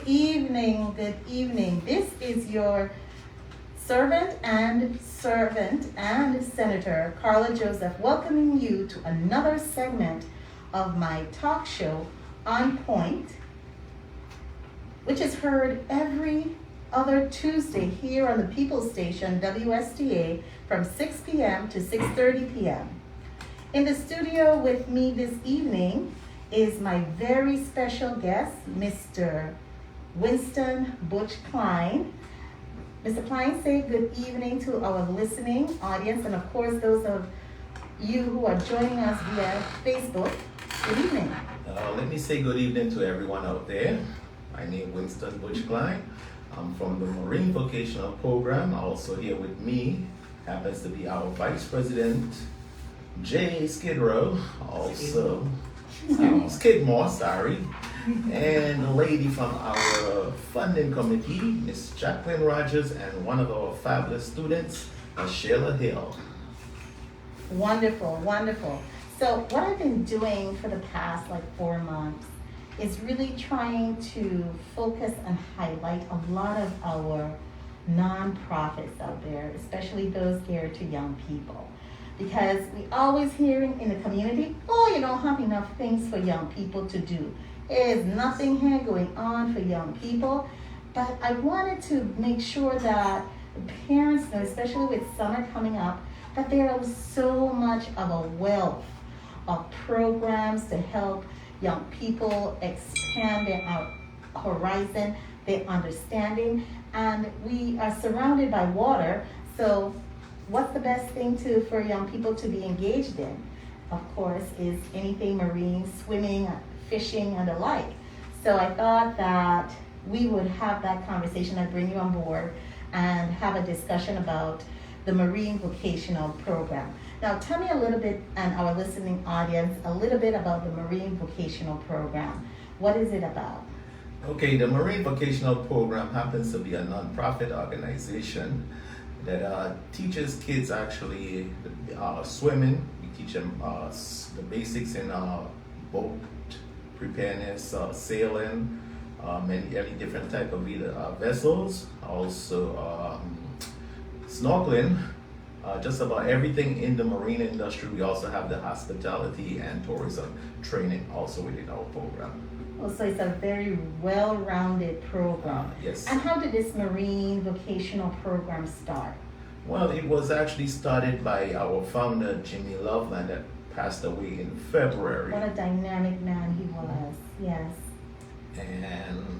Good evening. This is your servant and Senator Carla Joseph welcoming you to another segment of my talk show On Point, which is heard every other Tuesday here on the People's Station, WSTA, from 6 p.m. to 6:30 p.m. In the studio with me this evening is my very special guest, Mr. Winston Butch Klein. Mr. Klein, say good evening to our listening audience, and of course those of you who are joining us via Facebook. Good evening. Let me say good evening to everyone out there. My name is Winston Butch Klein. I'm from the Marine Vocational Program. Also here with me happens to be our Vice President, Jay Skidrow, also Skidmore, sorry, and the lady from our funding committee, Miss Jacqueline Rogers, and one of our fabulous students, Sheila Hill. Wonderful, wonderful. So what I've been doing for the past 4 months is really trying to focus and highlight a lot of our nonprofits out there, especially those geared to young people. Because we always hear in the community, oh, you don't have enough things for young people to do. There's nothing here going on for young people. But I wanted to make sure that parents know, especially with summer coming up, that there is so much of a wealth of programs to help young people expand their horizon, their understanding. And we are surrounded by water, so what's the best thing for young people to be engaged in? Of course, is anything marine, swimming, fishing, and the like. So I thought that we would have that conversation. I'd bring you on board and have a discussion about the Marine Vocational Program. Now tell me a little bit, and our listening audience, a little bit about the Marine Vocational Program. What is it about? Okay, the Marine Vocational Program happens to be a non-profit organization that teaches kids actually swimming. We teach them the basics in boat preparedness, sailing, many different type of vessels, also snorkeling, just about everything in the marine industry. We also have the hospitality and tourism training also within our program. Oh, so it's a very well-rounded program. Yes. And how did this Marine Vocational Program start? Well, it was actually started by our founder, Jimmy Loveland, that passed away in February. What a dynamic man he was, yes. And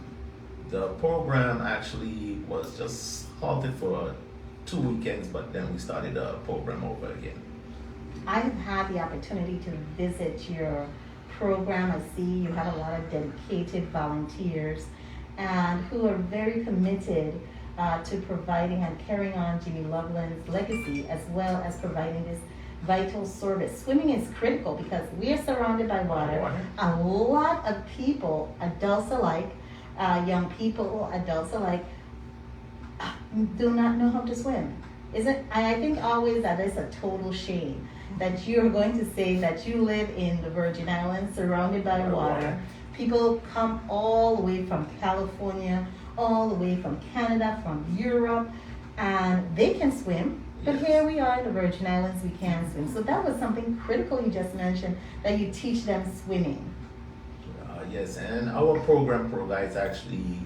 the program actually was just halted for 2 weekends, but then we started the program over again. I've had the opportunity to visit your program. I see you have a lot of dedicated volunteers and who are very committed to providing and carrying on Jimmy Loveland's legacy, as well as providing this vital service. Swimming is critical because we are surrounded by water. A lot of people, adults alike, young people, adults alike, do not know how to swim. I think always that is a total shame that you're going to say that you live in the Virgin Islands surrounded by water. People come all the way from California, all the way from Canada, from Europe, and they can swim. But Yes. here we are in the Virgin Islands, we can't swim. So that was something critical you just mentioned, that you teach them swimming. Yes, and our program provides actually,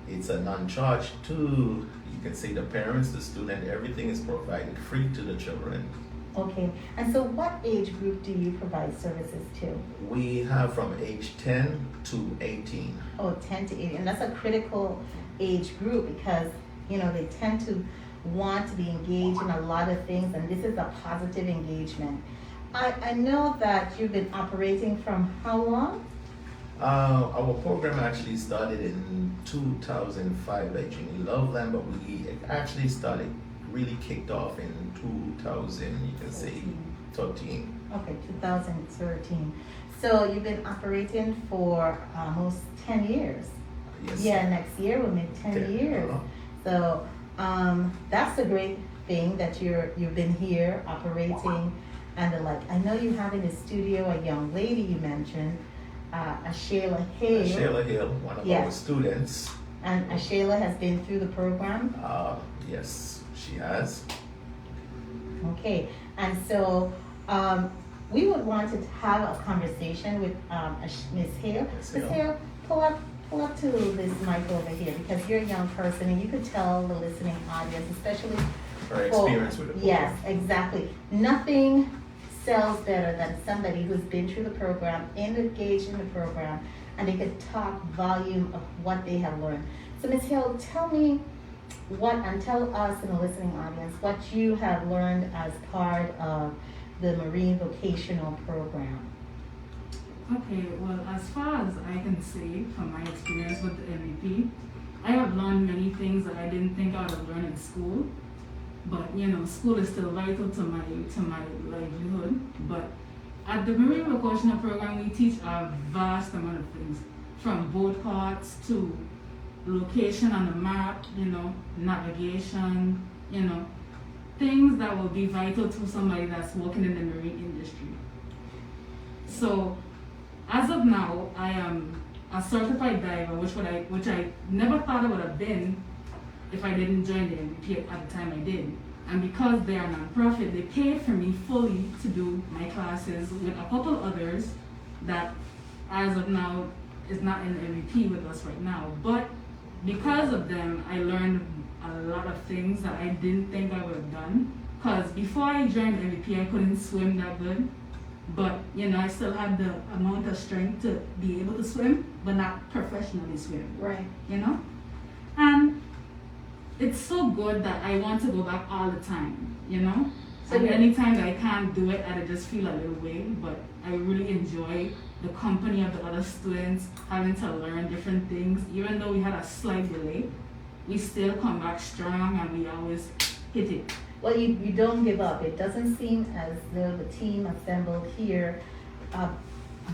it's a non-charge to, you can say, the parents, the student, everything is provided free to the children. Okay, and so what age group do you provide services to? We have from age 10 to 18. Oh, 10 to 18, and that's a critical age group because, they tend to want to be engaged in a lot of things, and this is a positive engagement. I know that you've been operating from how long? Our program actually started in 2005 by Jimmy Loveland, but we actually really kicked off in 2000, you can say 13. Okay, 2013. So you've been operating for almost 10 years. Yes. Yeah, next year will make 10 years. So that's a great thing that you've been here operating and the like. I know you have in the studio a young lady you mentioned, a Sheila Hill. Sheila Hill, one of our students. And Shayla has been through the program? Yes, she has. Okay, and so we would want to have a conversation with Ms. Hale. Ms. Ms. Hale. Hale, pull up to this mic over here because you're a young person and you could tell the listening audience, especially Her experience with the program. Yes, exactly. Nothing sells better than somebody who's been through the program, engaged in the program, and they could talk volume of what they have learned. So Ms. Hill, tell me and tell us in the listening audience what you have learned as part of the Marine Vocational Program. Okay, well, as far as I can say from my experience with the MVP, I have learned many things that I didn't think I would have learned in school. But school is still vital to my livelihood. But at the Marine Vocational Program, we teach a vast amount of things, from boat carts to location on the map, navigation, things that will be vital to somebody that's working in the marine industry. So, as of now, I am a certified diver, which I never thought I would have been if I didn't join the MVP at the time I did. And because they are nonprofit, they paid for me fully to do my classes with a couple others that, as of now, is not in the MVP with us right now. But because of them, I learned a lot of things that I didn't think I would have done. Because before I joined MVP, I couldn't swim that good. But, I still had the amount of strength to be able to swim, but not professionally swim. Right. And it's so good that I want to go back all the time, So and anytime that I can't do it, I just feel a little way, but I really enjoy the company of the other students, having to learn different things. Even though we had a slight delay, we still come back strong and we always hit it. Well, you don't give up. It doesn't seem as though the team assembled here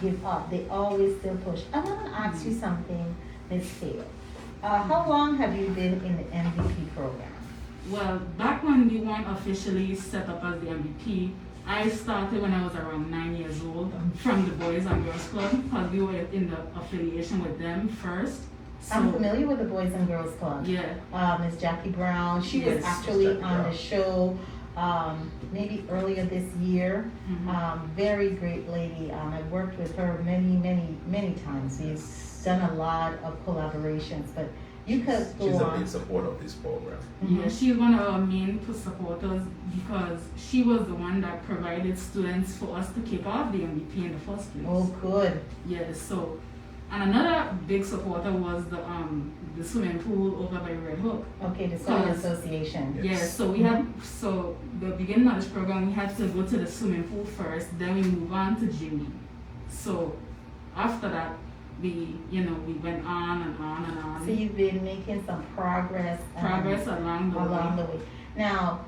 give up. They always still push. I want to ask you something, Ms. Hale. How long have you been in the MVP program? Well, back when we weren't officially set up as the MVP, I started when I was around 9 years old from the Boys and Girls Club, because we were in the affiliation with them first. So, I'm familiar with the Boys and Girls Club. Yeah. Ms. Jackie Brown, she was Yes, actually Jackie on Brown. the show maybe earlier this year. Mhm. Very great lady. I've worked with her many times. We've done a lot of collaborations, but you could go She's a on. big supporter of this program. Mhm. Yeah, she's one of our main supporters because she was the one that provided students for us to kick off the MVP in the first place. Oh, good. Yeah, so, and another big supporter was the swimming pool over by Red Hook. Okay, the Swimming Cause- Association. Yes. Yeah, so so the beginning of this program, we had to go to the swimming pool first, then we move on to Jimmy. So after that, we went on and on and on. So you've been making some progress. Along the along way. the way. Now,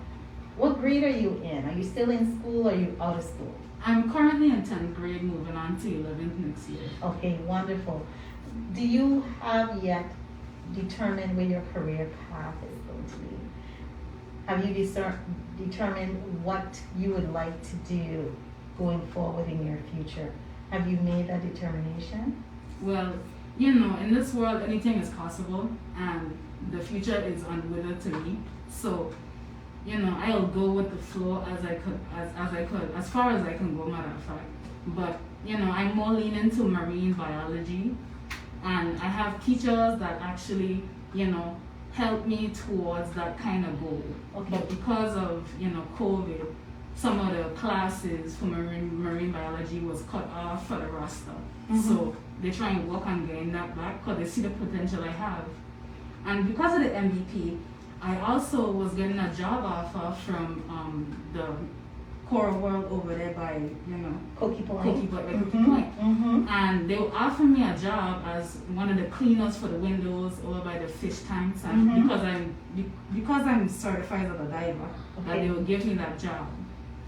what grade are you in? Are you still in school or are you out of school? I'm currently in 10th grade, moving on to 11th next year. Okay, wonderful. Do you have yet determined where your career path is going to be? Have you determined what you would like to do going forward in your future? Have you made that determination? Well, in this world, anything is possible, and the future is unwilling to me. So, I'll go with the flow as I could, as far as I can go, matter of fact. But, I'm more leaning to marine biology, and I have teachers that actually, help me towards that kind of goal. Okay. But because of, COVID, some of the classes for marine biology was cut off for the roster. Mhm. So they try and work on getting that back because they see the potential I have. And because of the MVP, I also was getting a job offer from the Coral World over there by, Cookie Point. Cookie Point. Mm-hmm. And they were offering me a job as one of the cleaners for the windows over by the fish tanks. And Mhm. because I'm certified as a diver, that Okay. they would give me that job.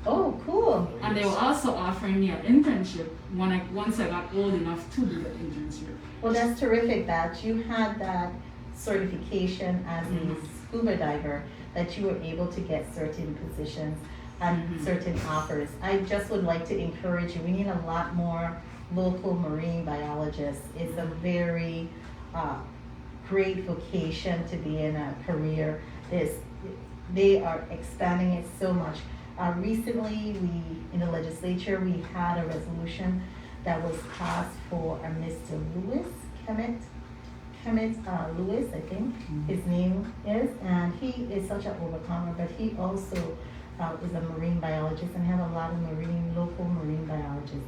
Oh, cool. And they were also offering me an internship once I got old enough to do the internship. Well, that's terrific that you had that certification as a scuba diver, that you were able to get certain positions and Mhm. certain offers. I just would like to encourage you, we need a lot more local marine biologists. It's a very great vocation to be in a career. They are expanding it so much. Recently, in the legislature, we had a resolution that was passed for a Mr. Lewis, Kemet Lewis, I think his name is, and he is such an overcomer, but he also is a marine biologist and have a lot of local marine biologists.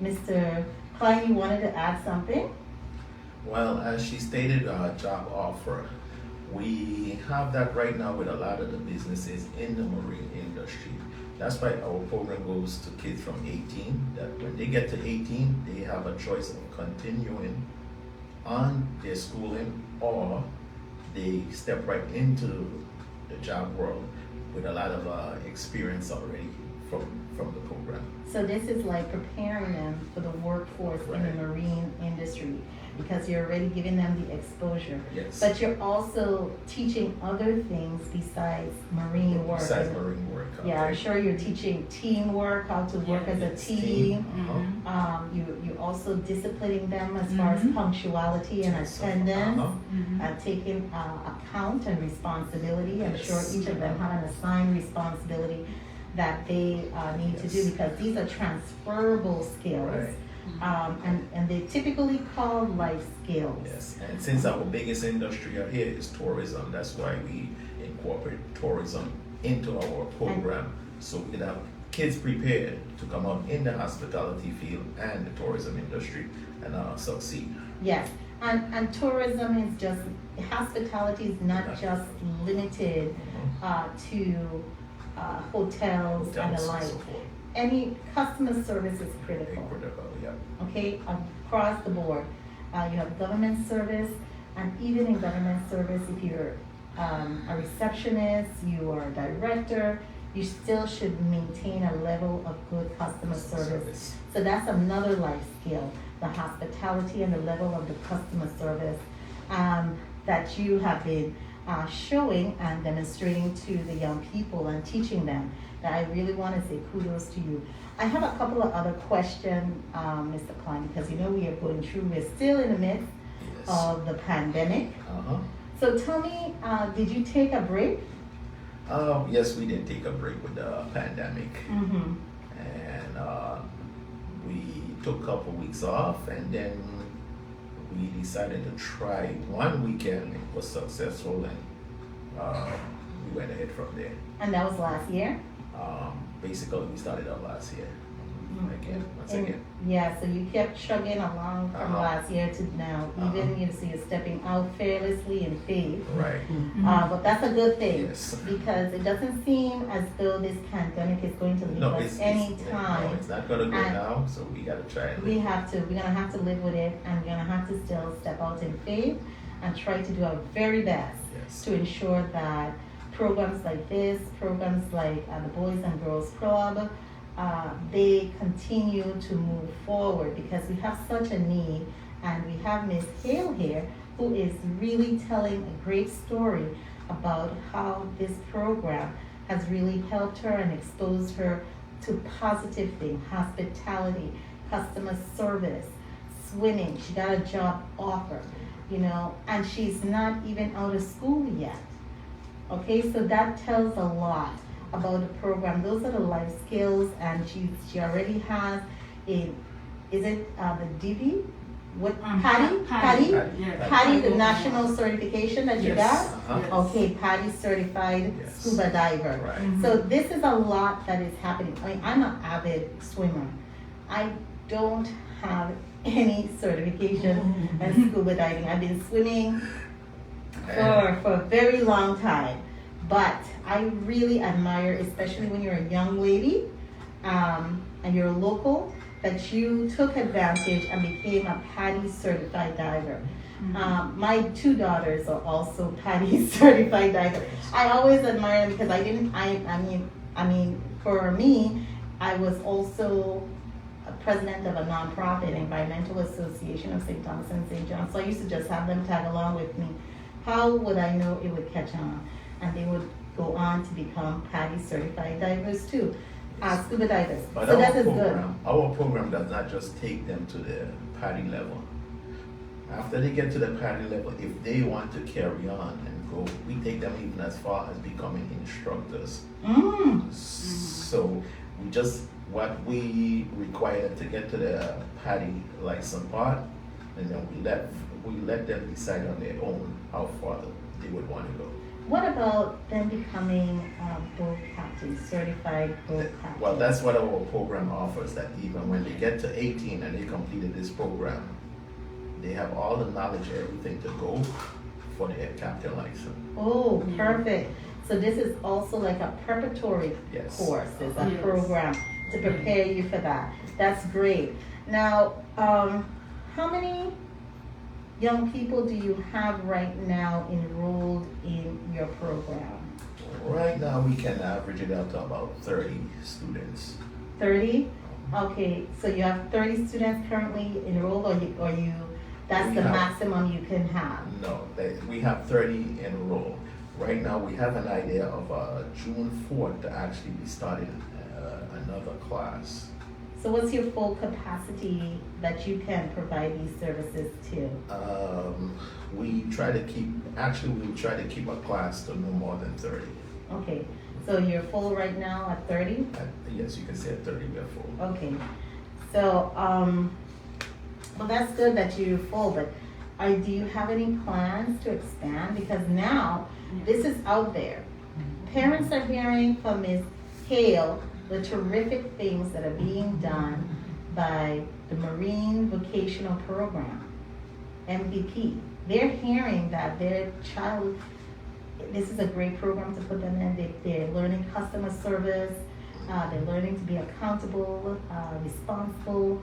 Mr. Klein, you wanted to add something? Well, as she stated, job offer. We have that right now with a lot of the businesses in the marine industry. That's why our program goes to kids from 18, that when they get to 18, they have a choice of continuing on their schooling, or they step right into the job world with a lot of experience already from the program. So this is like preparing them for the workforce in the marine industry, because you're already giving them the exposure. Yes. But you're also teaching other things besides marine work. Besides marine work. Yeah, I'm okay. sure you're teaching teamwork, how to work as a Yes, team. Uh-huh. You're also disciplining them as far as punctuality and Yes, attendance, uh-huh. taking account and responsibility. I'm Yes. sure each of them have an assigned responsibility that they need to do, Yes. because these are transferable skills. Right. And they typically call life skills. Yes, and since our biggest industry out here is tourism, that's why we incorporate tourism into our program, so we can have kids prepared to come out in the hospitality field and the tourism industry and succeed. Yes, and tourism is just, hospitality is not just limited to hotels and the like. so forth. Any customer service is critical. Critical, yeah. Okay, across the board. You have government service, and even in government service, if you're a receptionist, you are a director, you still should maintain a level of good customer service. So that's another life skill, the hospitality and the level of the customer service that you have been showing and demonstrating to the young people and teaching them. That I really want to say kudos to you. I have a couple of other questions, Mr. Klein, because we're still in the midst Yes. of the pandemic. Uh-huh. So tell me, did you take a break? Yes, we did take a break with the pandemic. Mm-hmm. And we took a couple weeks off, and then we decided to try one weekend. It was successful, and we went ahead from there. And that was last year? Basically, we started out last year. Once And- again. Yeah, so you kept chugging along from Uh-huh. last year to now, even so you're stepping out fearlessly in faith. Right. But that's a good thing, Yes. because it doesn't seem as though this pandemic is going to leave No, us any time. No, it's not gonna go And now, so we gotta try it. We're gonna have to live with it, and we're gonna have to still step out in faith and try to do our very best Yes. to ensure that programs like this, programs like the Boys and Girls Club, they continue to move forward, because we have such a need, and we have Miss Hale here, who is really telling a great story about how this program has really helped her and exposed her to positive things: hospitality, customer service, swimming. She got a job offer, and she's not even out of school yet. Okay, so that tells a lot about the program. Those are the life skills, and she already has the DV? What, Patty? Yeah. Patty, the national certification that you got? Yes. Uh-huh. Yes. Okay, Patty certified Yes. scuba diver. Right. Mhm. So this is a lot that is happening. I mean, I'm an avid swimmer. I don't have any certification in scuba diving. I've been swimming for a very long time. But I really admire, especially when you're a young lady and you're local, that you took advantage and became a PADI certified diver. My two daughters are also PADI certified divers. I always admire them, because I mean, for me, I was also a president of a nonprofit, Environmental Association of St. Thomas and St. John. So I used to just have them tag along with me. How would I know it would catch on? And they would go on to become PADI certified divers too, scuba divers. But So that is good. our program does not just take them to the PADI level. After they get to the PADI level, if they want to carry on and go, we take them even as far as becoming instructors. So we just, what we require them to get to the PADI license part, and then we let them decide on their own how far they would want to go. What about them becoming boat captains, certified boat captains? Well, that's what our program offers, that even when they get to 18 and they completed this program, they have all the knowledge, everything to go for their captain license. Oh, perfect. So this is also like a preparatory Yes. course, it's a Yes. program to prepare you for that. That's great. Now, how many young people do you have right now enrolled in your program? Right now, we can average it out to about 30 students. 30? Okay, so you have 30 students currently enrolled, or you that's We the have- maximum you can have? No, we have 30 enrolled. Right now, we have an idea of June 4th to actually be starting another class. So what's your full capacity that you can provide these services to? We try to keep a class to no more than 30. Okay, so you're full right now at 30? Yes, you can say at 30 we are full. Okay, so, well, that's good that you're full, but do you have any plans to expand? Because now, this is out there. Parents are hearing from Ms. Hale the terrific things that are being done by the Marine Vocational Program, MVP. They're hearing that their child, this is a great program to put them in. They're learning customer service, they're learning to be accountable, responsible.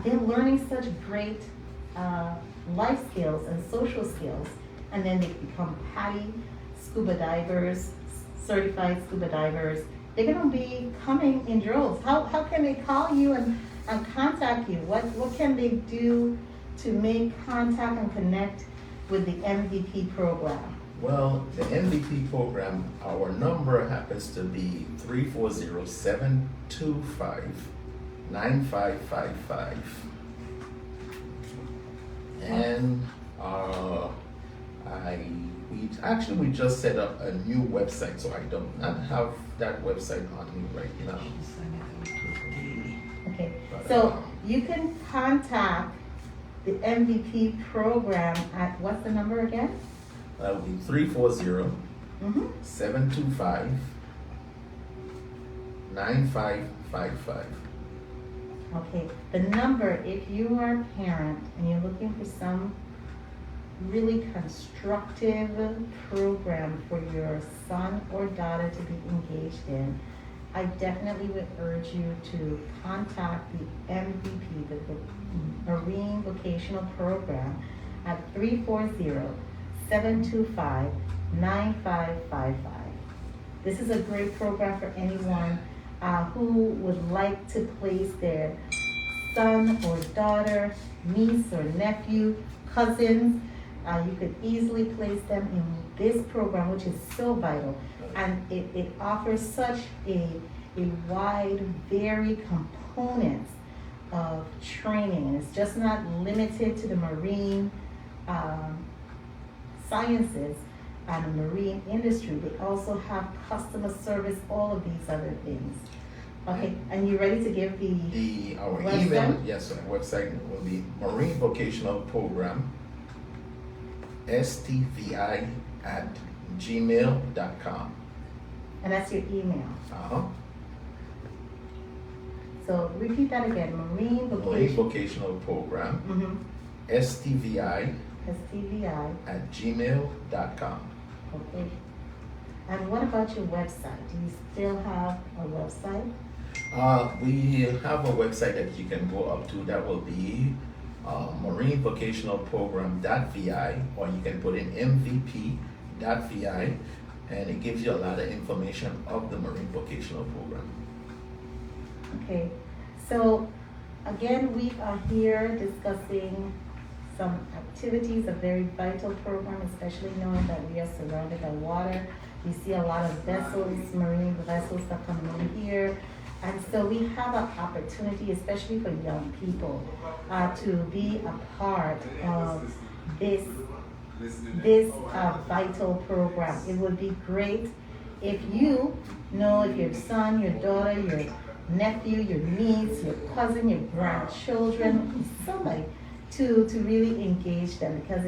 They're learning such great life skills and social skills. And then they become PADI scuba divers, certified scuba divers. They're gonna be coming in droves. How can they call you and contact you? What can they do to make contact and connect with the MVP program? Well, the MVP program, our number happens to be 340-725-9555. And we just set up a new website, so I do not have that website on me right now. Okay, But, so you can contact the MVP program at, what's the number again? That would be 340 Mm-hmm. 725-9555. Okay, the number, if you are a parent and you're looking for some really constructive program for your son or daughter to be engaged in, I definitely would urge you to contact the MVP, the Marine Vocational Program, at 340-725-9555. This is a great program for anyone who would like to place their son or daughter, niece or nephew, cousins. You could easily place them in this program, which is so vital. And it offers such a wide, varied components of training. And it's just not limited to the marine sciences and the marine industry. They also have customer service, all of these other things. Okay, and you ready to give Our website? email, yes, our website will be Marine Vocational Program, stvi@gmail.com. And that's your email. Uh-huh. So repeat that again, Marine Marine Vocational. Vocational Program, Mm-hmm. stvi STVI. @gmail.com. Okay. And what about your website? Do you still have a website? We have a website that you can go up to. That will be marinevocationalprogram.vi, or you can put in mvp.vi, and it gives you a lot of information of the Marine Vocational Program. Okay. So again, we are here discussing some activities, a very vital program, especially knowing that we are surrounded by water. We see a lot of vessels, marine vessels that come in here. And so we have an opportunity, especially for young people, to be a part of this vital program. It would be great if you know if your son, your daughter, your nephew, your niece, your cousin, your grandchildren, somebody to really engage them, because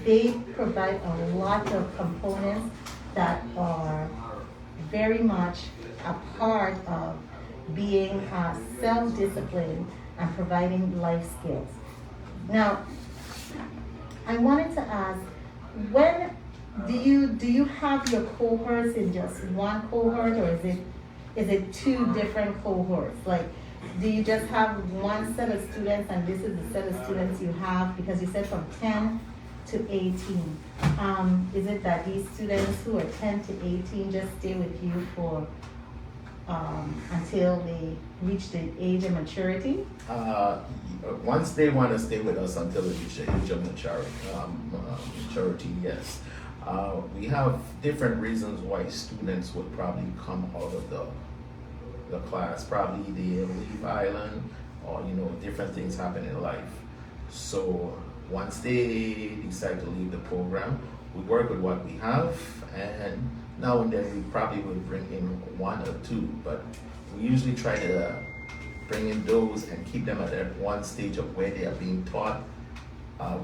they provide a lot of components that are very much a part of being self-disciplined and providing life skills. Now, I wanted to ask, when do you have your cohorts in just one cohort, or is it two different cohorts? Like, do you just have one set of students and this is the set of students you have? Because you said from 10 to 18. Is it that these students who are 10 to 18 just stay with you for until they reach the age of maturity? Once they want to stay with us until they reach the age of maturity, yes. We have different reasons why students would probably come out of the class. Probably they leave island, or different things happen in life. So once they decide to leave the program, we work with what we have, and now and then we probably will bring in one or two, but we usually try to bring in those and keep them at that one stage of where they are being taught.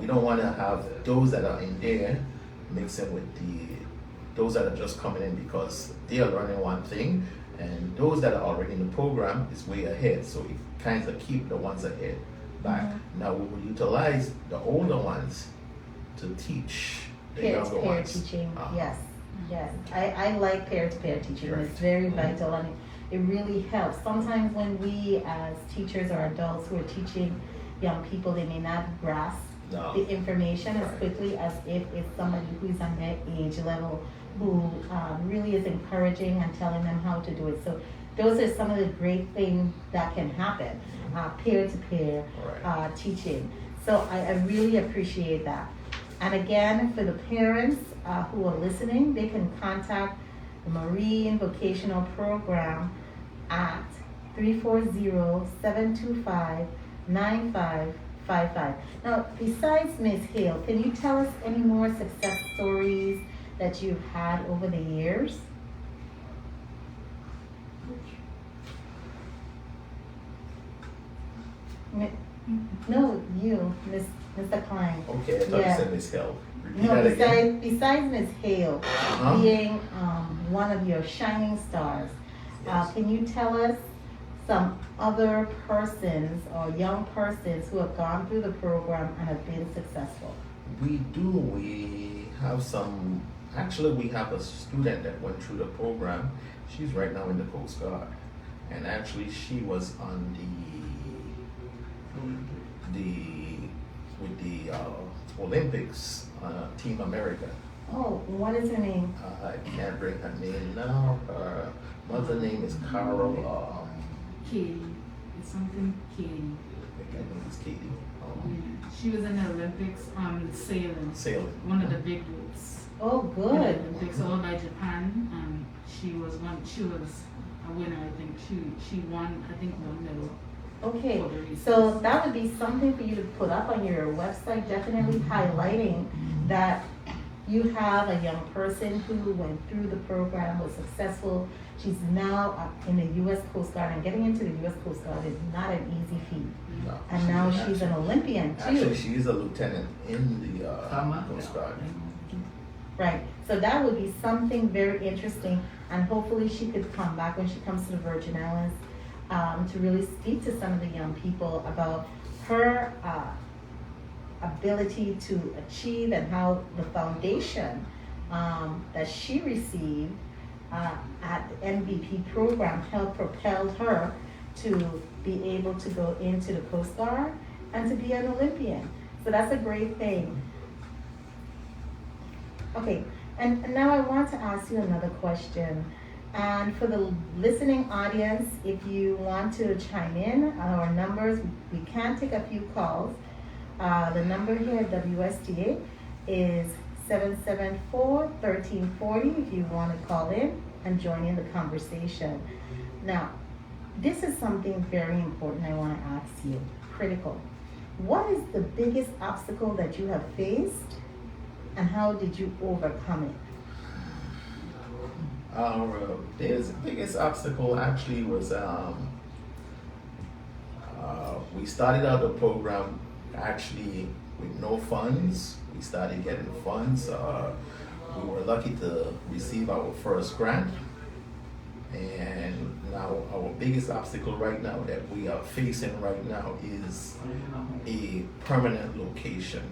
We don't want to have those that are in there mixing with those that are just coming in because they are learning one thing, and those that are already in the program is way ahead. So we kind of keep the ones ahead back. Mm-hmm. Now we will utilize the older ones to teach the younger ones. Teaching, yes. Yes, I like peer-to-peer teaching. Right. It's very vital, and it really helps. Sometimes when we as teachers or adults who are teaching young people, they may not grasp the information as quickly as if it's somebody who's on their age level, who really is encouraging and telling them how to do it. So those are some of the great things that can happen, peer-to-peer teaching. So I really appreciate that. And again, for the parents who are listening, they can contact the Marine Vocational Program at 340-725-9555. Now, besides Ms. Hale, can you tell us any more success stories that you've had over the years? No, you, Mr. Klein. Okay, I thought you said Ms. Hale. No, besides Ms. Hale being one of your shining stars, yes. Can you tell us some other persons or young persons who have gone through the program and have been successful? We do. We have some. Actually, we have a student that went through the program. She's right now in the Coast Guard, and actually she was on with the Olympics, Team America. Oh, what is her name? I can't bring her name now. Her mother name is Carla. Katie. It's something Katie. I think her name is Katie. She was in the Olympics sailing. Sailing. One of the big groups. Oh, good. In the Olympics, all by Japan. She was a winner. I think she won. I think one medal. Okay, so that would be something for you to put up on your website, definitely highlighting that you have a young person who went through the program, was successful. She's now in the U.S. Coast Guard, and getting into the U.S. Coast Guard is not an easy feat. No, and now she's an Olympian too. Actually, she's a lieutenant in the Coast Guard. Right, so that would be something very interesting, and hopefully she could come back when she comes to the Virgin Islands to really speak to some of the young people about her ability to achieve and how the foundation that she received at the MVP program helped propel her to be able to go into the Coast Guard and to be an Olympian. So that's a great thing. Okay, and now I want to ask you another question. And for the listening audience, if you want to chime in, our numbers, we can take a few calls. The number here at WSTA is 774-1340 if you want to call in and join in the conversation. Now, this is something very important I want to ask you, critical. What is the biggest obstacle that you have faced and how did you overcome it? The biggest obstacle actually was we started out the program actually with no funds. We started getting funds. We were lucky to receive our first grant. And now our biggest obstacle right now that we are facing right now is a permanent location.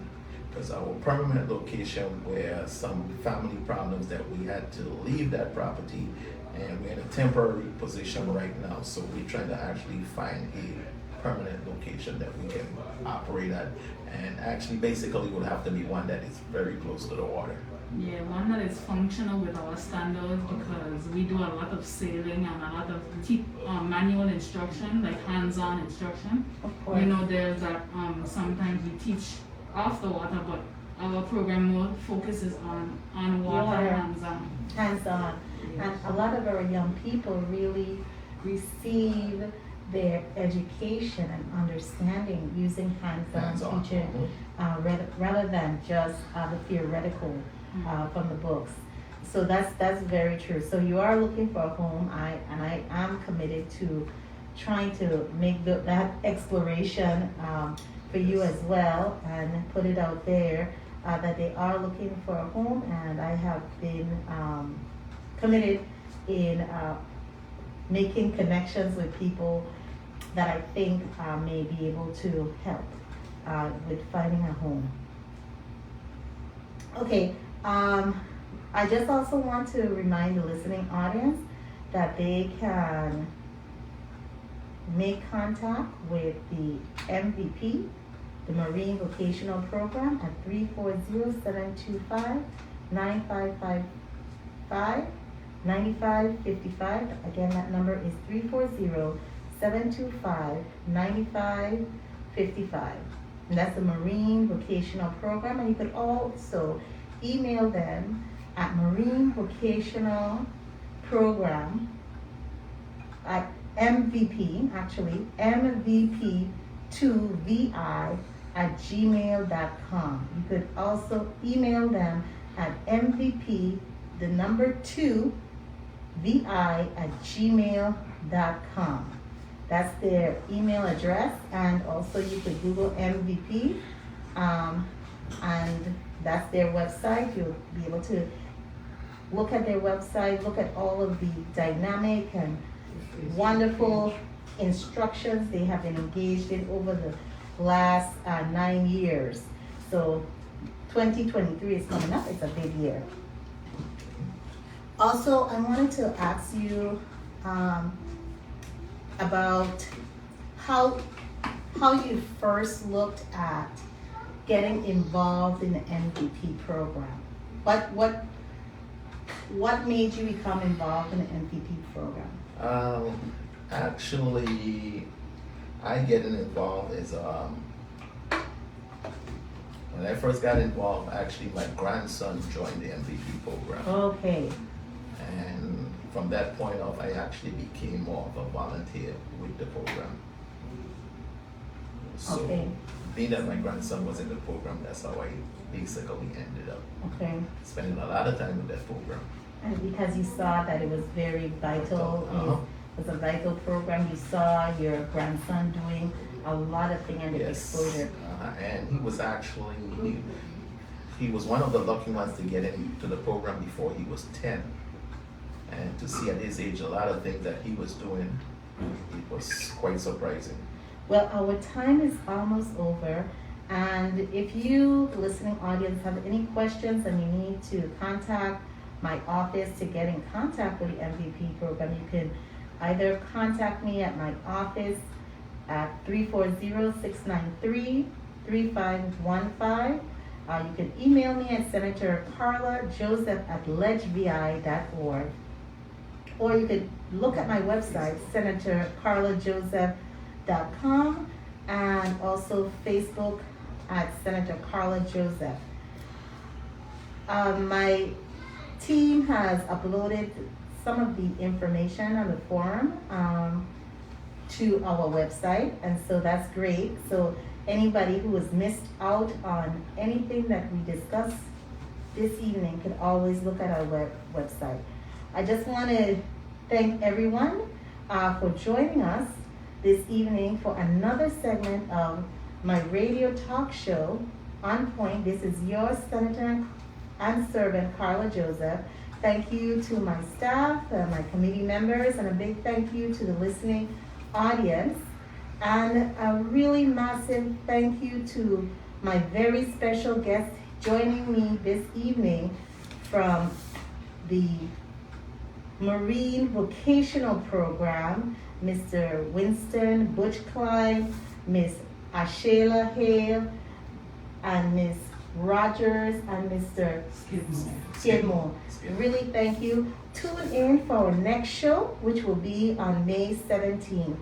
Because our permanent location were some family problems that we had to leave that property, and we're in a temporary position right now. So we're trying to actually find a permanent location that we can operate at, and actually basically would have to be one that is very close to the water. Yeah, one that is functional with our standards, because we do a lot of sailing and a lot of manual instruction, like hands-on instruction. Of course. You know, there's that sometimes we teach off the water, but our program more focuses on water, hands-on. Hands-on. And a lot of our young people really receive their education and understanding using hands-on teaching rather than just the theoretical from the books. So that's very true. So you are looking for a home. I am committed to trying to make that exploration for you as well, and put it out there that they are looking for a home, and I have been committed in making connections with people that I think may be able to help with finding a home. Okay, I just also want to remind the listening audience that they can make contact with the MVP, the Marine Vocational Program, at 340-725-9555, 9555. Again, that number is 340-725-9555. And that's the Marine Vocational Program. And you could also email them at Marine Vocational Program at MVP, actually, MVP2VI@gmail.com. You could also email them at MVP, the number 2VI@gmail.com. That's their email address, and also you could Google MVP, and that's their website. You'll be able to look at their website, look at all of the dynamic and wonderful instructions they have been engaged in over the last 9 years. So 2023 is coming up. It's a big year. Also, I wanted to ask you about how you first looked at getting involved in the MVP program. What made you become involved in the MVP program? Actually, I getting involved is when I first got involved. Actually, my grandson joined the MVP program. Okay. And from that point off, I actually became more of a volunteer with the program. So, Okay. being that my grandson was in the program, that's how I basically ended up Okay. spending a lot of time with that program. And because you saw that it was very vital, Uh-huh. it was a vital program, you saw your grandson doing a lot of things and the Yes. exposure. And he was actually, he was one of the lucky ones to get into the program before he was 10. And to see at his age a lot of things that he was doing, it was quite surprising. Well, our time is almost over. And if you, the listening audience, have any questions and you need to contact my office to get in contact with the MVP program, you can either contact me at my office at 340-693-3515. You can email me at Senator Carla Joseph at ledgevi.org. Or you could look at my website, senatorcarlajoseph.com, and also Facebook at Senator Carla Joseph. My team has uploaded some of the information on the forum. to our website, and so that's great. So anybody who has missed out on anything that we discussed this evening can always look at our website. I just want to thank everyone for joining us this evening for another segment of my radio talk show, On Point. This is your Senator and servant, Carla Joseph. Thank you to my staff, my committee members, and a big thank you to the listening audience. And a really massive thank you to my very special guest joining me this evening from the Marine Vocational Program, Mr. Winston Butch Klein, Miss Ashayla Hale, and Miss Rogers, and Mr. Skidmore. Really thank you. Tune in for our next show, which will be on May 17th.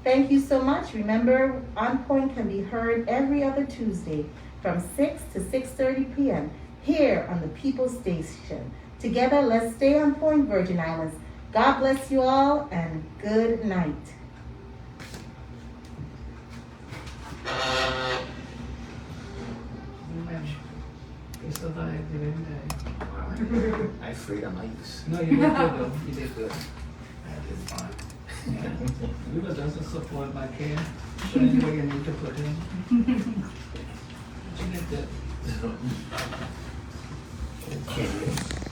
Thank you so much. Remember, On Point can be heard every other Tuesday from 6 to 6:30 p.m. here on the People's Station. Together, let's stay on point, Virgin Islands. God bless you all, and good night. You survived the very day. I'm afraid I might. No, you did good though. You did good. I did fine. Yeah. We were just a support by care, showing you where you need to put in. But you did good. Okay.